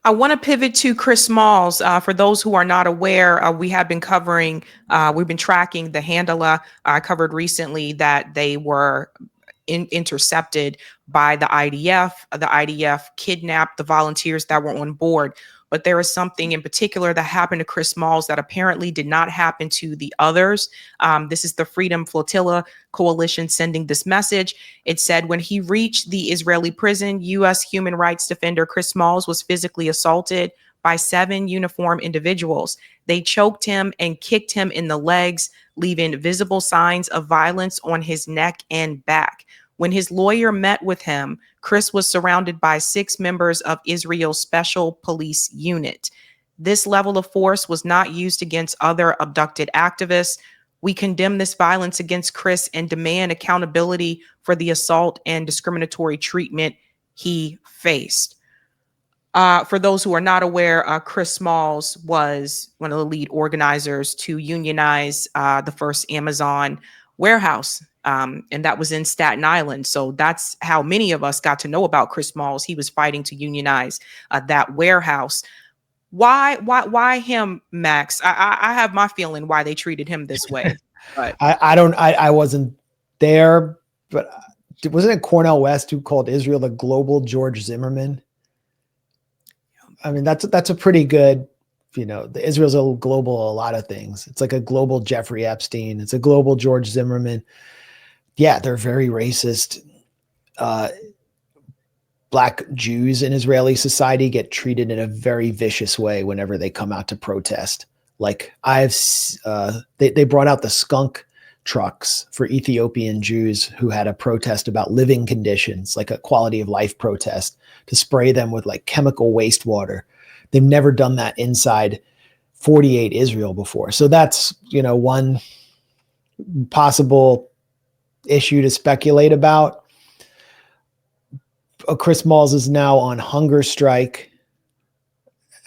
I want to pivot to Chris Smalls. For those who are not aware, we have been covering, we've been tracking the Handela. I covered recently that they were intercepted by the IDF. The IDF kidnapped the volunteers that were on board. But there is something in particular that happened to Chris Smalls that apparently did not happen to the others. This is the Freedom Flotilla Coalition sending this message. It said when he reached the Israeli prison, U.S. human rights defender Chris Smalls was physically assaulted by 7 uniformed individuals. They choked him and kicked him in the legs, leaving visible signs of violence on his neck and back. When his lawyer met with him, Chris was surrounded by 6 members of Israel's Special Police Unit. This level of force was not used against other abducted activists. We condemn this violence against Chris and demand accountability for the assault and discriminatory treatment he faced. For those who are not aware, Chris Smalls was one of the lead organizers to unionize the first Amazon warehouse, and that was in Staten Island. So that's how many of us got to know about Chris Smalls. He was fighting to unionize that warehouse. Why him, Max? I have my feeling why they treated him this way. But I wasn't there, but wasn't it Cornel West who called Israel the global George Zimmerman? I mean, that's a pretty good, Israel's a global, a lot of things. It's like a global Jeffrey Epstein. It's a global George Zimmerman. Yeah, they're very racist. Black Jews in Israeli society get treated in a very vicious way whenever they come out to protest. Like they brought out the skunk trucks for Ethiopian Jews who had a protest about living conditions, like a quality of life protest, to spray them with like chemical wastewater. They've never done that inside 48 Israel before. So that's, one possible issue to speculate about. Chris Smalls is now on hunger strike,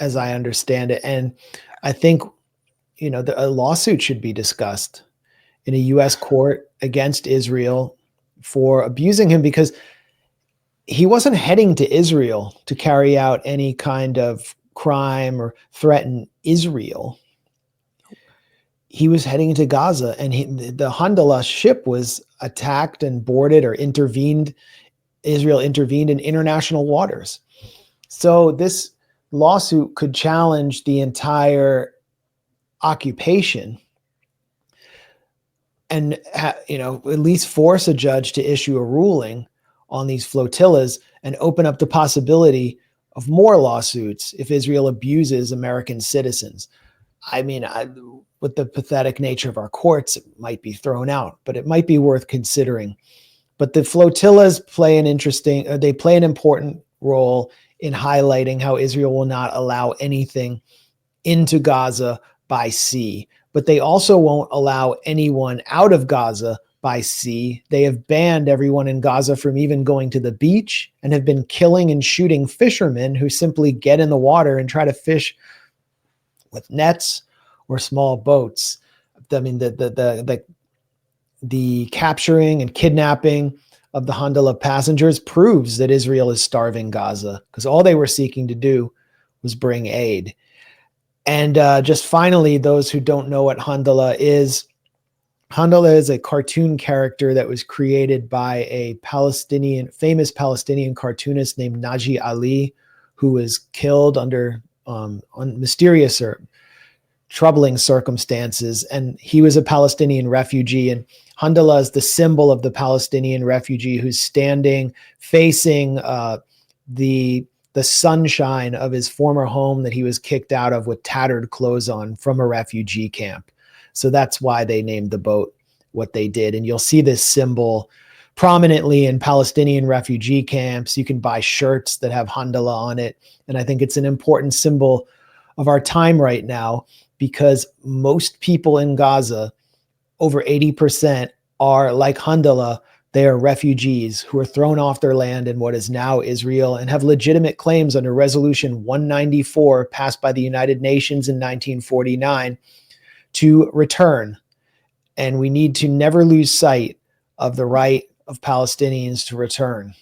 as I understand it. And I think, a lawsuit should be discussed in a U.S. court against Israel for abusing him, because he wasn't heading to Israel to carry out any kind of crime or threaten Israel. He was heading to Gaza, and the Handela ship was attacked and boarded or intervened. Israel intervened in international waters. So this lawsuit could challenge the entire occupation and, at least force a judge to issue a ruling on these flotillas and open up the possibility of more lawsuits if Israel abuses American citizens. I mean, with the pathetic nature of our courts, it might be thrown out, but it might be worth considering. But the flotillas play an important role in highlighting how Israel will not allow anything into Gaza by sea, but they also won't allow anyone out of Gaza by sea. They have banned everyone in Gaza from even going to the beach and have been killing and shooting fishermen who simply get in the water and try to fish with nets or small boats. I mean, the capturing and kidnapping of the Handela passengers proves that Israel is starving Gaza, because all they were seeking to do was bring aid. And just finally, those who don't know what Handela is a cartoon character that was created by a famous Palestinian cartoonist named Naji Ali, who was killed under mysterious or troubling circumstances. And he was a Palestinian refugee, and Handela is the symbol of the Palestinian refugee who's standing facing the sunshine of his former home that he was kicked out of with tattered clothes on from a refugee camp. So that's why they named the boat what they did. And you'll see this symbol prominently in Palestinian refugee camps. You can buy shirts that have Handela on it. And I think it's an important symbol of our time right now, because most people in Gaza, over 80%, are like Handela. They are refugees who are thrown off their land in what is now Israel and have legitimate claims under Resolution 194, passed by the United Nations in 1949, to return. And we need to never lose sight of the right of Palestinians to return.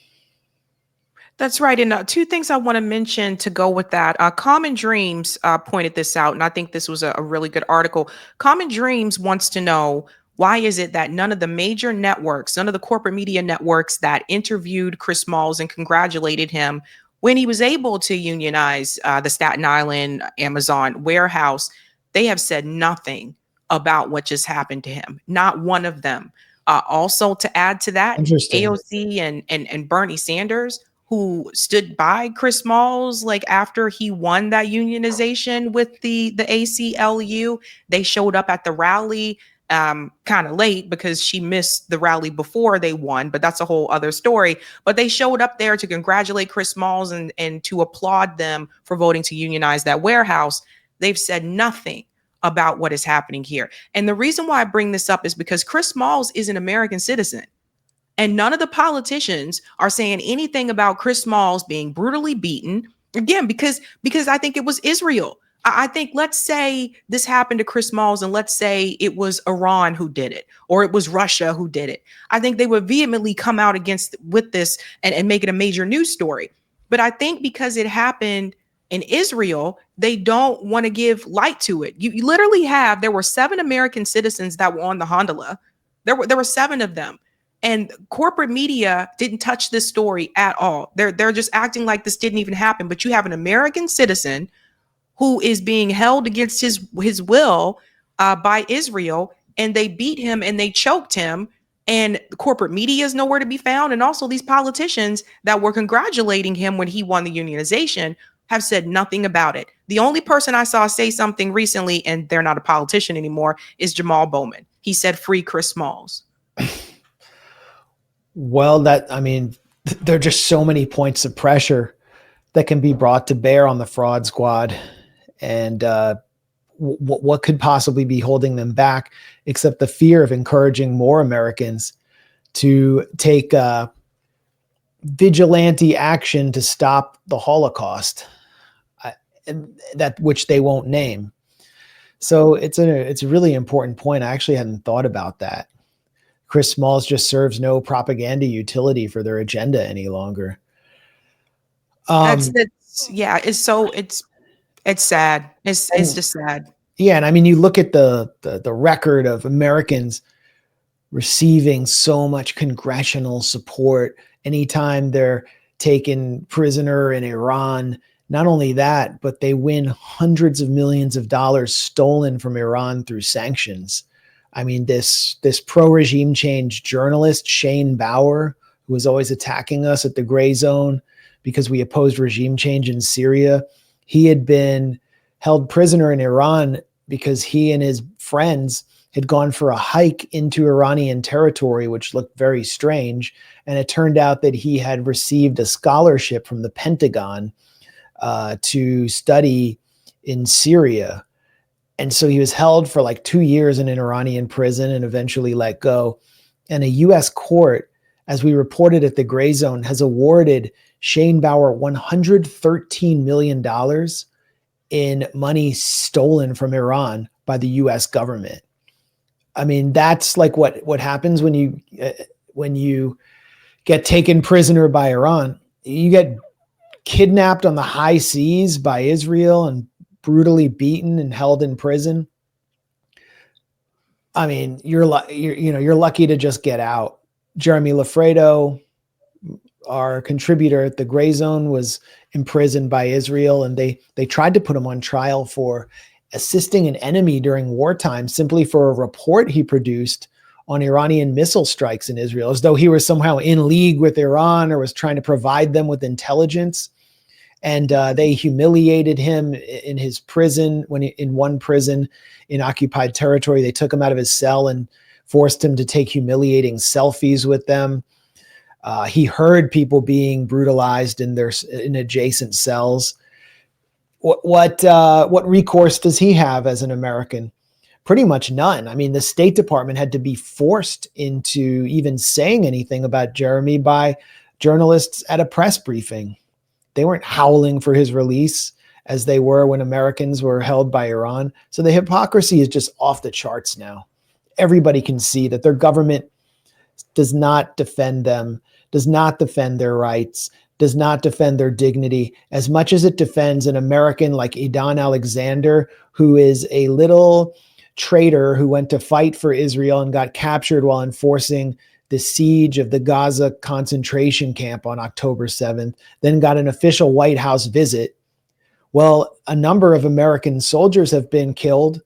That's right. And two things I want to mention to go with that. Common Dreams pointed this out, and I think this was a really good article. Common Dreams wants to know, why is it that none of the major networks, none of the corporate media networks that interviewed Chris Smalls and congratulated him when he was able to unionize the Staten Island Amazon warehouse, they have said nothing about what just happened to him. Not one of them. Also, to add to that, Interesting. AOC and Bernie Sanders, who stood by Chris Smalls like after he won that unionization with the ACLU. They showed up at the rally kind of late because she missed the rally before they won, but that's a whole other story. But they showed up there to congratulate Chris Smalls and to applaud them for voting to unionize that warehouse. They've said nothing about what is happening here. And the reason why I bring this up is because Chris Smalls is an American citizen. And none of the politicians are saying anything about Chris Smalls being brutally beaten. Again, because I think it was Israel. I think, let's say this happened to Chris Smalls and let's say it was Iran who did it or it was Russia who did it. I think they would vehemently come out against with this and make it a major news story. But I think because it happened in Israel, they don't want to give light to it. You literally there were 7 American citizens that were on the Handela. There were 7 of them. And corporate media didn't touch this story at all. They're just acting like this didn't even happen. But you have an American citizen who is being held against his will by Israel, and they beat him and they choked him. And the corporate media is nowhere to be found. And also these politicians that were congratulating him when he won the unionization have said nothing about it. The only person I saw say something recently, and they're not a politician anymore, is Jamal Bowman. He said, "Free Chris Smalls." Well, there are just so many points of pressure that can be brought to bear on the fraud squad. And what could possibly be holding them back except the fear of encouraging more Americans to take vigilante action to stop the Holocaust, that which they won't name. So it's a really important point. I actually hadn't thought about that. Chris Smalls just serves no propaganda utility for their agenda any longer. It's sad. It's just sad. Yeah, and I mean, you look at the record of Americans receiving so much congressional support anytime they're taken prisoner in Iran. Not only that, but they win hundreds of millions of dollars stolen from Iran through sanctions. I mean, this pro-regime change journalist, Shane Bauer, who was always attacking us at the Gray Zone because we opposed regime change in Syria, he had been held prisoner in Iran because he and his friends had gone for a hike into Iranian territory, which looked very strange. And it turned out that he had received a scholarship from the Pentagon to study in Syria. And so he was held for like 2 years in an Iranian prison and eventually let go. And a U.S. court, as we reported at the Gray Zone, has awarded Shane Bauer $113 million in money stolen from Iran by the U.S. government. I mean, that's like what happens when you get taken prisoner by Iran. You get kidnapped on the high seas by Israel and brutally beaten and held in prison. I mean, you're lucky to just get out. Jeremy Lafredo, our contributor at the Gray Zone, was imprisoned by Israel, and they tried to put him on trial for assisting an enemy during wartime simply for a report he produced on Iranian missile strikes in Israel, as though he was somehow in league with Iran or was trying to provide them with intelligence. And they humiliated him in his prison, in one prison in occupied territory. They took him out of his cell and forced him to take humiliating selfies with them. He heard people being brutalized in adjacent cells. What recourse does he have as an American? Pretty much none. I mean, the State Department had to be forced into even saying anything about Jeremy by journalists at a press briefing. They weren't howling for his release as they were when Americans were held by Iran. So the hypocrisy is just off the charts now. Everybody can see that their government does not defend them, does not defend their rights, does not defend their dignity as much as it defends an American like Idan Alexander, who is a little traitor who went to fight for Israel and got captured while enforcing the siege of the Gaza concentration camp on October 7th, then got an official White House visit. Well, a number of American soldiers have been killed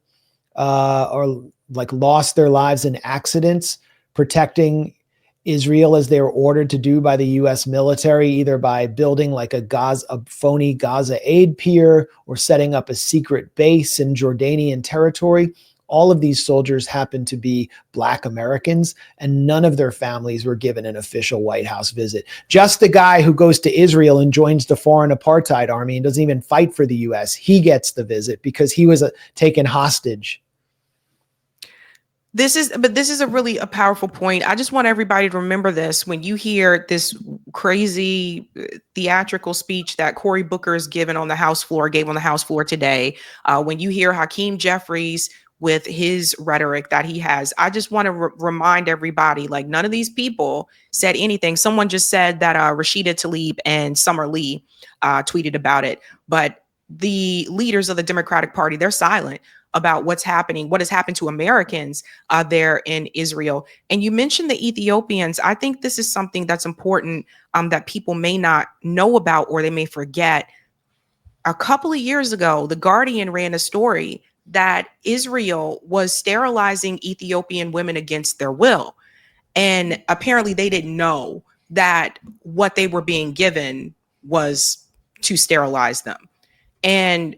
or like lost their lives in accidents protecting Israel as they were ordered to do by the U.S. military, either by building like a phony Gaza aid pier or setting up a secret base in Jordanian territory. All of these soldiers happen to be Black Americans, and none of their families were given an official White House visit. Just the guy who goes to Israel and joins the foreign apartheid army and doesn't even fight for the U.S., he gets the visit because he was taken hostage. This is a really a powerful point. I just want everybody to remember this when you hear this crazy theatrical speech that Cory Booker is gave on the House floor today. When you hear Hakeem Jeffries with his rhetoric that he has, I just want to remind everybody, like, none of these people said anything. Someone just said that Rashida Tlaib and Summer Lee tweeted about it, but the leaders of the Democratic Party, they're silent about what has happened to Americans there in Israel. And you mentioned the Ethiopians. I think this is something that's important that people may not know about or they may forget. A couple of years ago, The Guardian ran a story that Israel was sterilizing Ethiopian women against their will. And apparently they didn't know that what they were being given was to sterilize them. And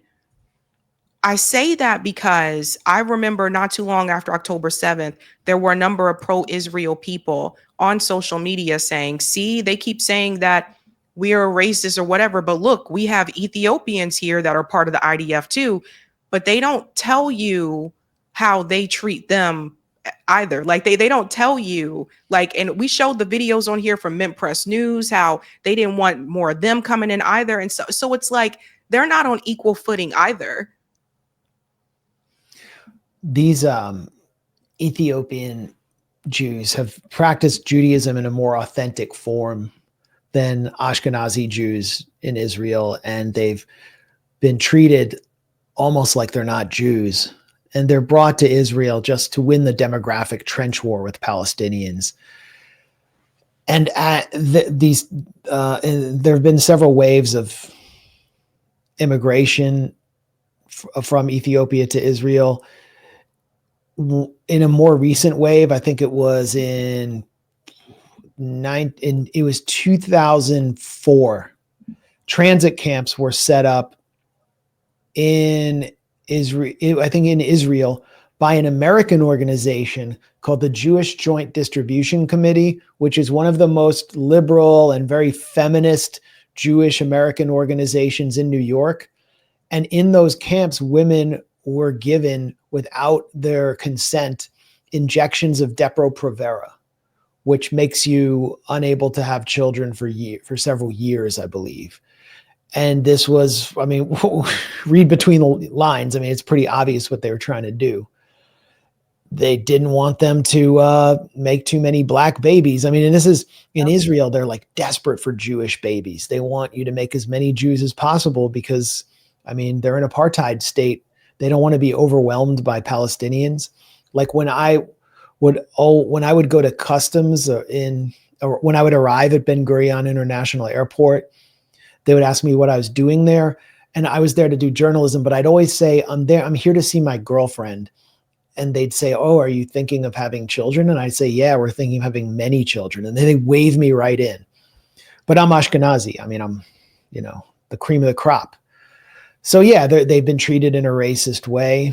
I say that because I remember not too long after October 7th, there were a number of pro-Israel people on social media saying, see, they keep saying that we are racist or whatever, but look, we have Ethiopians here that are part of the IDF too, but they don't tell you how they treat them either. Like they don't tell you, like, and we showed the videos on here from Mint Press News, how they didn't want more of them coming in either. And so it's like, they're not on equal footing either. These Ethiopian Jews have practiced Judaism in a more authentic form than Ashkenazi Jews in Israel, and they've been treated almost like they're not Jews. And they're brought to Israel just to win the demographic trench war with Palestinians. And there have been several waves of immigration from Ethiopia to Israel. In a more recent wave, I think it was it was 2004. Transit camps were set up in Israel, I think in Israel, by an American organization called the Jewish Joint Distribution Committee, which is one of the most liberal and very feminist Jewish American organizations in New York. And in those camps, women were given, without their consent, injections of Depo-Provera, which makes you unable to have children for several years, I believe. And this was, I mean, read between the lines. I mean, it's pretty obvious what they were trying to do. They didn't want them to make too many Black babies. I mean, and this is in Israel, they're like desperate for Jewish babies. They want you to make as many Jews as possible because, I mean, they're an apartheid state. They don't want to be overwhelmed by Palestinians. Like when I would go to customs or when I would arrive at Ben Gurion International Airport, they would ask me what I was doing there. And I was there to do journalism, but I'd always say, I'm here to see my girlfriend. And they'd say, oh, are you thinking of having children? And I'd say, yeah, we're thinking of having many children. And then they wave me right in. But I'm Ashkenazi. I mean, I'm, the cream of the crop. So yeah, they've been treated in a racist way,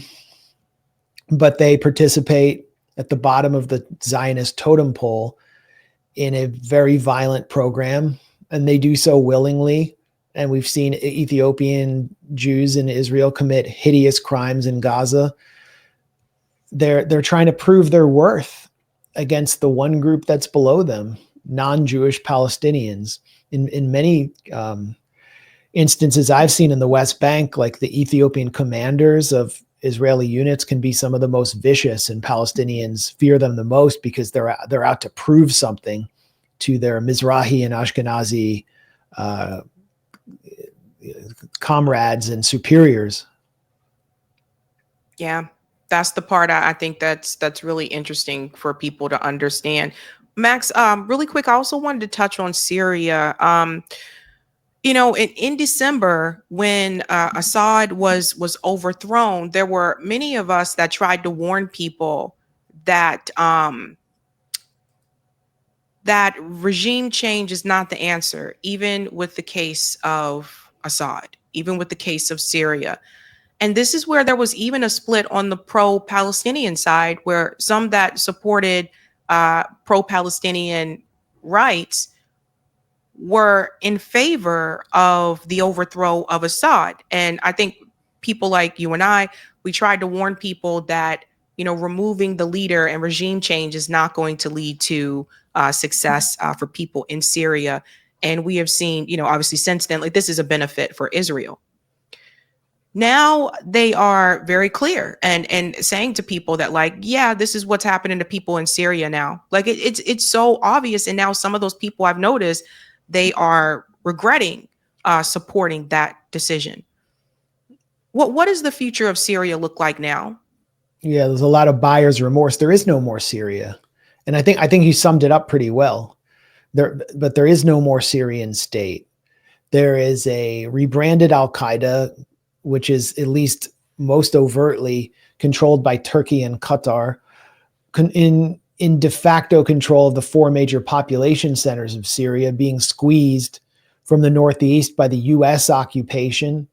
but they participate at the bottom of the Zionist totem pole in a very violent program, and they do so willingly. And we've seen Ethiopian Jews in Israel commit hideous crimes in Gaza. They're trying to prove their worth against the one group that's below them, non-Jewish Palestinians. In many instances I've seen in the West Bank, like the Ethiopian commanders of Israeli units can be some of the most vicious, and Palestinians fear them the most because they're out to prove something to their Mizrahi and Ashkenazi comrades and superiors. Yeah, that's the part I think that's really interesting for people to understand. Max, really quick, I also wanted to touch on Syria. In December, when Assad was overthrown, there were many of us that tried to warn people that that regime change is not the answer, even with the case of Assad, even with the case of Syria. And this is where there was even a split on the pro-Palestinian side, where some that supported pro-Palestinian rights were in favor of the overthrow of Assad. And I think people like you and I, we tried to warn people that, removing the leader and regime change is not going to lead to success for people in Syria. And we have seen, obviously since then, like, this is a benefit for Israel. Now they are very clear and saying to people that, like, yeah, this is what's happening to people in Syria now. Like, it's so obvious. And now some of those people, I've noticed, they are regretting supporting that decision. What does the future of Syria look like now? Yeah, there's a lot of buyer's remorse. There is no more Syria. And I think you summed it up pretty well. But there is no more Syrian state. There is a rebranded Al-Qaeda, which is at least most overtly controlled by Turkey and Qatar, in de facto control of the four major population centers of Syria, being squeezed from the northeast by the U.S. occupation,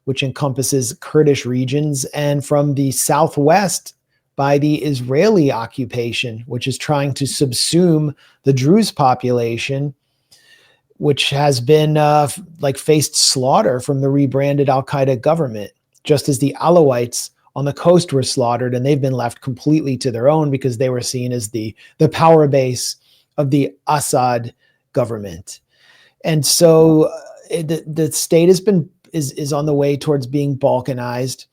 which encompasses Kurdish regions, and from the southwest by the Israeli occupation, which is trying to subsume the Druze population, which has been faced slaughter from the rebranded Al-Qaeda government, just as the Alawites on the coast were slaughtered, and they've been left completely to their own because they were seen as the power base of the Assad government. And so the state is on the way towards being balkanized.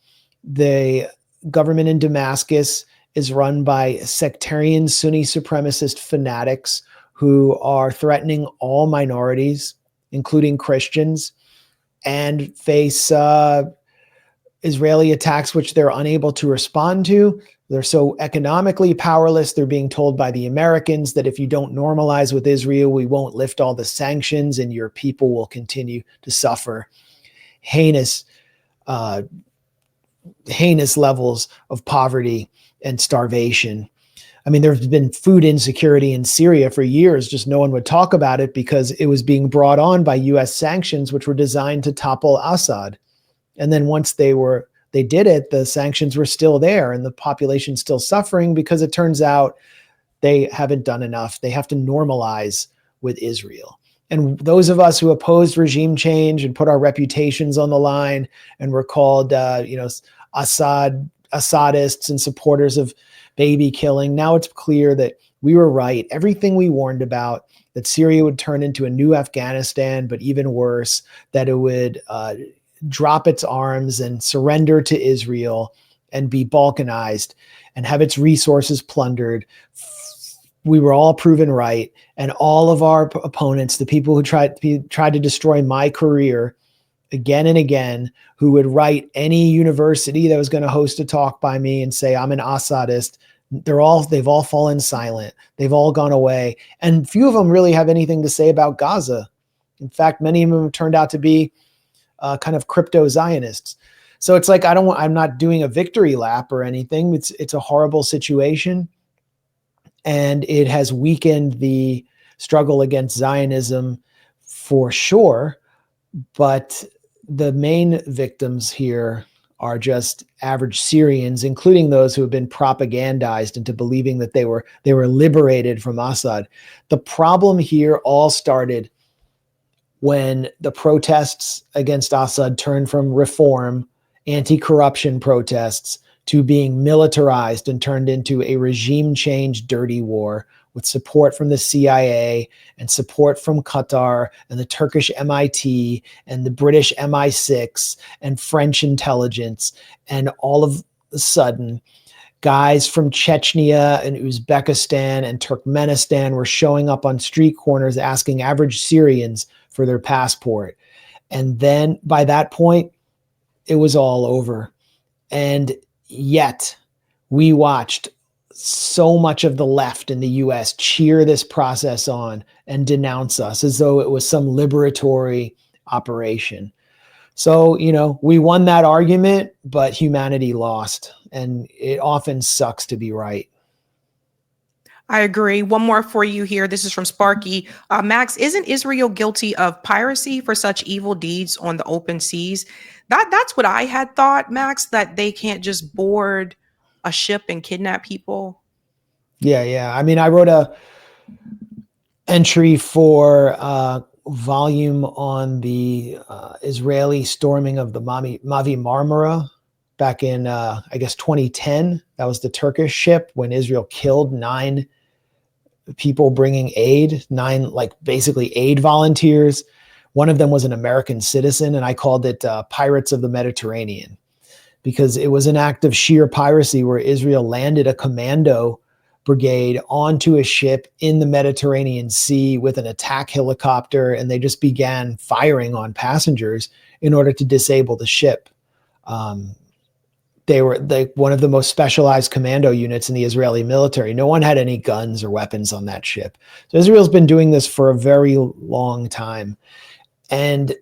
The government in Damascus is run by sectarian Sunni supremacist fanatics who are threatening all minorities, including Christians, and face Israeli attacks, which they're unable to respond to. They're so economically powerless. They're being told by the Americans that if you don't normalize with Israel, we won't lift all the sanctions and your people will continue to suffer heinous levels of poverty and starvation. I mean, there's been food insecurity in Syria for years, just no one would talk about it because it was being brought on by US sanctions, which were designed to topple Assad. And then once they did it, the sanctions were still there and the population's still suffering because it turns out they haven't done enough. They have to normalize with Israel. And those of us who opposed regime change and put our reputations on the line and were called, Assadists and supporters of baby killing, now it's clear that we were right. Everything we warned about, that Syria would turn into a new Afghanistan, but even worse, that it would drop its arms and surrender to Israel and be balkanized and have its resources plundered. We were all proven right. And all of our opponents, the people who tried to destroy my career again and again, who would write any university that was going to host a talk by me and say, I'm an Assadist, they've all fallen silent. They've all gone away. And few of them really have anything to say about Gaza. In fact, many of them have turned out to be kind of crypto Zionists. So it's like, I'm not doing a victory lap or anything. It's a horrible situation. And it has weakened the struggle against Zionism for sure. But the main victims here are just average Syrians, including those who have been propagandized into believing that they were liberated from Assad. The problem here all started when the protests against Assad turned from reform, anti-corruption protests, to being militarized and turned into a regime change dirty war with support from the CIA and support from Qatar and the Turkish MIT and the British MI6 and French intelligence. And all of a sudden, guys from Chechnya and Uzbekistan and Turkmenistan were showing up on street corners asking average Syrians for their passport. And then by that point, it was all over. And yet we watched so much of the left in the US cheer this process on and denounce us as though it was some liberatory operation. So, we won that argument, but humanity lost. And it often sucks to be right. I agree. One more for you here. This is from Sparky. Max, isn't Israel guilty of piracy for such evil deeds on the open seas? That's what I had thought, Max, that they can't just board a ship and kidnap people. Yeah. I mean, I wrote a entry for volume on the Israeli storming of the Mavi Marmara back in, I guess, 2010. That was the Turkish ship when Israel killed 9 people bringing aid, 9 basically aid volunteers. One of them was an American citizen, and I called it Pirates of the Mediterranean because it was an act of sheer piracy where Israel landed a commando brigade onto a ship in the Mediterranean Sea with an attack helicopter, and they just began firing on passengers in order to disable the ship. They were one of the most specialized commando units in the Israeli military. No one had any guns or weapons on that ship. So Israel's been doing this for a very long time. And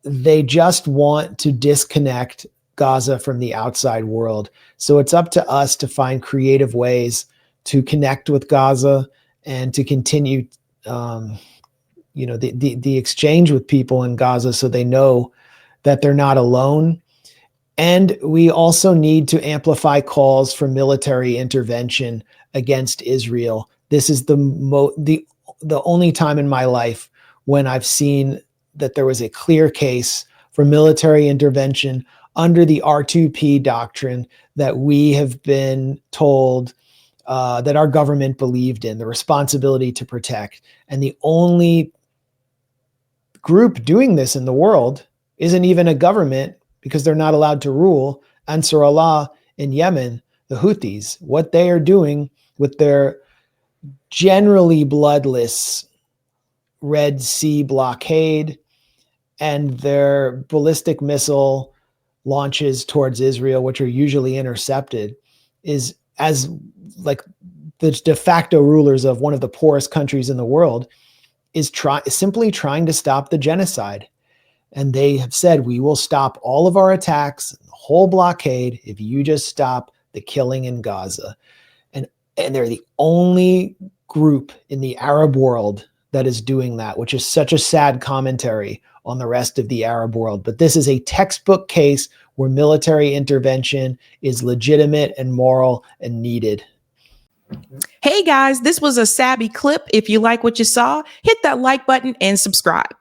they just want to disconnect Gaza from the outside world. So it's up to us to find creative ways to connect with Gaza and to continue, the exchange with people in Gaza so they know that they're not alone. And we also need to amplify calls for military intervention against Israel. This is the only time in my life when I've seen that there was a clear case for military intervention under the R2P doctrine that we have been told that our government believed in, the responsibility to protect. And the only group doing this in the world isn't even a government, because they're not allowed to rule. Ansar Allah in Yemen, the Houthis, what they are doing with their generally bloodless Red Sea blockade and their ballistic missile launches towards Israel, which are usually intercepted, is as the de facto rulers of one of the poorest countries in the world, is simply trying to stop the genocide. And they have said, we will stop all of our attacks, the whole blockade, if you just stop the killing in Gaza. And they're the only group in the Arab world that is doing that, which is such a sad commentary on the rest of the Arab world. But this is a textbook case where military intervention is legitimate and moral and needed. Hey guys, this was a Sabby clip. If you like what you saw, hit that like button and subscribe.